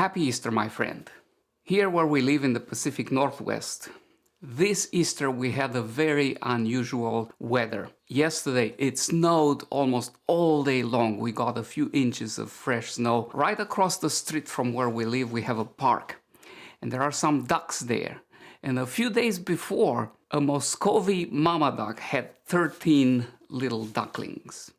Happy Easter, my friend. Here where we live in the Pacific Northwest, this Easter we had a very unusual weather. Yesterday it snowed almost all day long. We got a few inches of fresh snow. Right across the street from where we live we have a park, and there are some ducks there. And a few days before, a Muscovy mama duck had 13 little ducklings.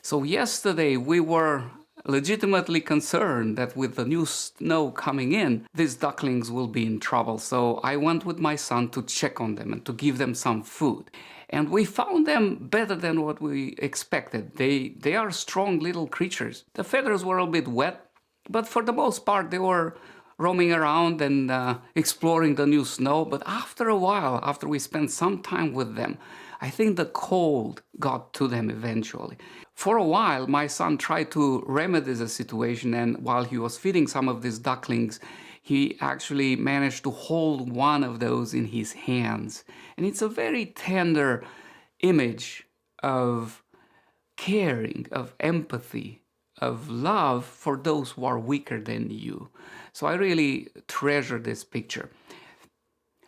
So yesterday we were legitimately concerned that with the new snow coming in, these ducklings will be in trouble. So I went with my son to check on them and to give them some food. And we found them better than what we expected. They are strong little creatures. The feathers were a bit wet, but for the most part they were roaming around and exploring the new snow. But after a while, after we spent some time with them, I think the cold got to them eventually. For a while, my son tried to remedy the situation, and while he was feeding some of these ducklings, he actually managed to hold one of those in his hands. And it's a very tender image of caring, of empathy, of love for those who are weaker than you. So I really treasure this picture.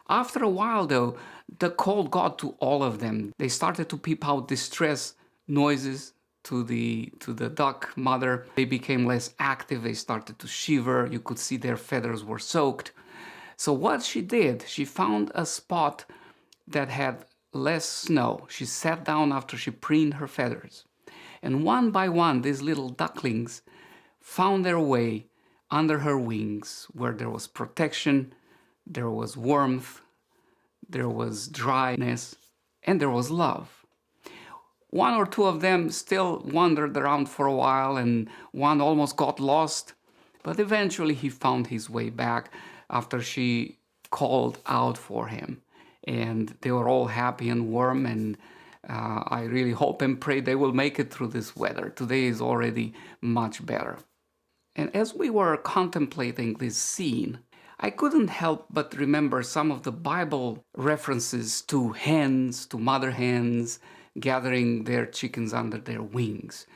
After a while, though, the cold got to all of them. They started to peep out distress noises to the duck mother. They became less active. They started to shiver. You could see their feathers were soaked. So what she did, she found a spot that had less snow. She sat down after she preened her feathers. And one by one, these little ducklings found their way under her wings, where there was protection, there was warmth, there was dryness, and there was love. One or two of them still wandered around for a while, and one almost got lost, but eventually he found his way back after she called out for him. And they were all happy and warm, and I really hope and pray they will make it through this weather. Today is already much better. And as we were contemplating this scene, I couldn't help but remember some of the Bible references to hens, to mother hens, gathering their chickens under their wings.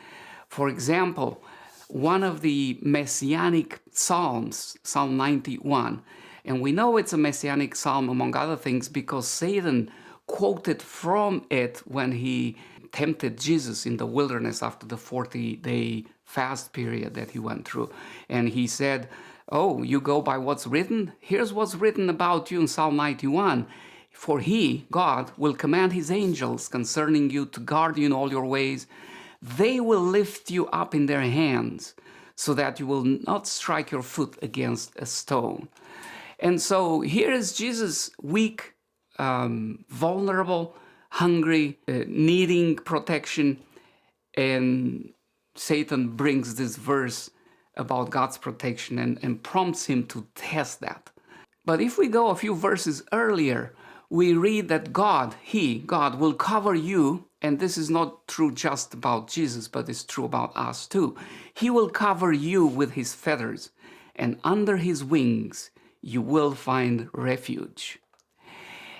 For example, one of the messianic psalms, Psalm 91, and we know it's a messianic psalm among other things because Satan quoted from it when he tempted Jesus in the wilderness after the 40-day fast period that he went through. And he said, "Oh, you go by what's written? Here's what's written about you in Psalm 91. For he, God, will command his angels concerning you to guard you in all your ways. They will lift you up in their hands so that you will not strike your foot against a stone." And so here is Jesus, weak, vulnerable, hungry, needing protection, and Satan brings this verse about God's protection and prompts him to test that. But if we go a few verses earlier, we read that God will cover you, and this is not true just about Jesus, but it's true about us too. He will cover you with his feathers, and under his wings you will find refuge.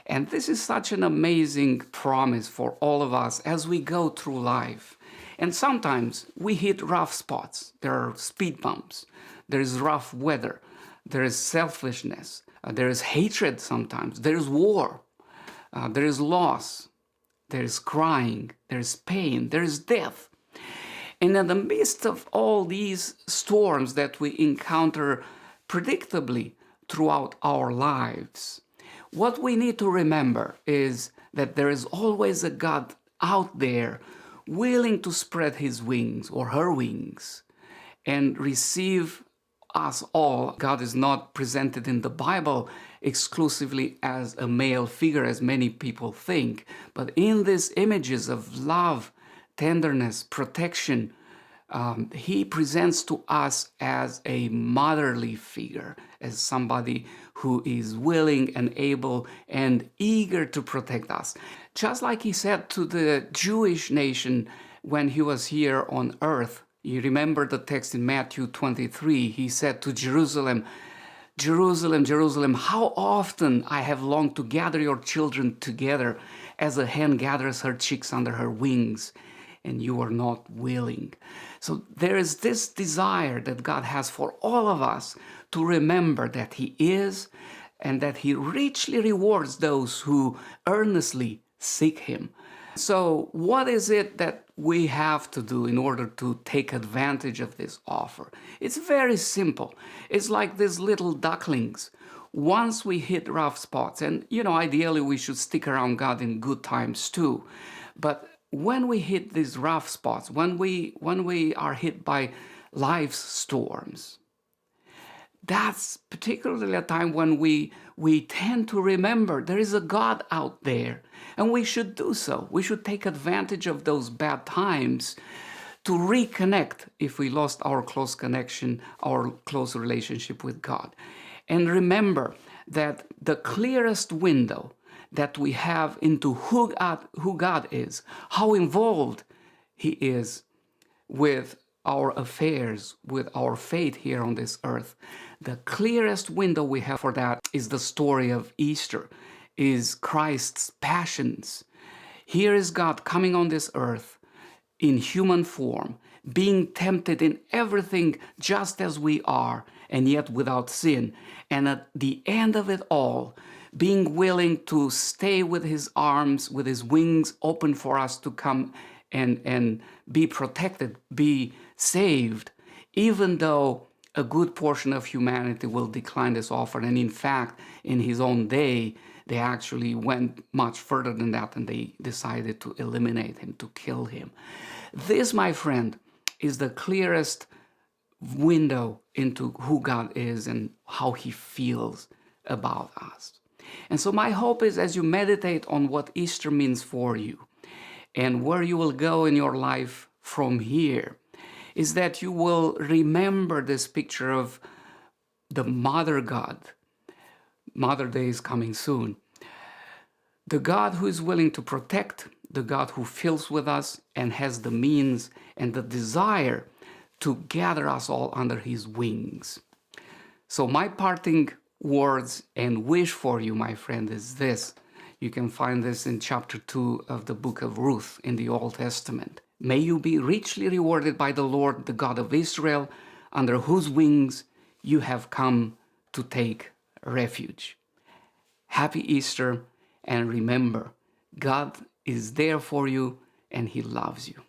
And this is such an amazing promise for all of us as we go through life. And sometimes we hit rough spots. There are speed bumps. There is rough weather. There is selfishness. There is hatred sometimes. There is war. There is loss. There is crying. There is pain. There is death. And in the midst of all these storms that we encounter predictably throughout our lives, what we need to remember is that there is always a God out there willing to spread his wings or her wings and receive us all. God is not presented in the Bible exclusively as a male figure, as many people think, but in these images of love, tenderness, protection, he presents to us as a motherly figure, as somebody who is willing and able and eager to protect us. Just like he said to the Jewish nation when he was here on earth. You remember the text in Matthew 23. He said to Jerusalem, "Jerusalem, Jerusalem, how often I have longed to gather your children together as a hen gathers her chicks under her wings, and you are not willing. So there is this desire that God has for all of us to remember that He is, and that He richly rewards those who earnestly seek Him. So what is it that we have to do in order to take advantage of this offer? It's very simple. It's like these little ducklings. Once we hit rough spots, and ideally we should stick around God in good times too, but when we hit these rough spots, when we are hit by life's storms, that's particularly a time when we tend to remember there is a God out there, and we should do so. We should take advantage of those bad times to reconnect if we lost our close connection, our close relationship with God. And remember that the clearest window that we have into who God is, how involved He is with our affairs, with our fate here on this earth, the clearest window we have for that is the story of Easter, is Christ's passions. Here is God coming on this earth in human form, being tempted in everything just as we are, and yet without sin. And at the end of it all, being willing to stay with His arms, with His wings open for us to come and be protected, be saved, even though a good portion of humanity will decline this offer. And in fact, in His own day, they actually went much further than that, and they decided to eliminate Him, to kill Him. This, my friend, is the clearest window into who God is and how He feels about us. And so my hope is, as you meditate on what Easter means for you and where you will go in your life from here, is that you will remember this picture of the Mother God. Mother Day is coming soon. The God who is willing to protect, the God who feels with us and has the means and the desire to gather us all under His wings. So my parting words and wish for you, my friend, is this. You can find this in chapter 2 of the book of Ruth in the Old Testament. May you be richly rewarded by the Lord, the God of Israel, under whose wings you have come to take refuge. Happy Easter, and remember, God is there for you and He loves you.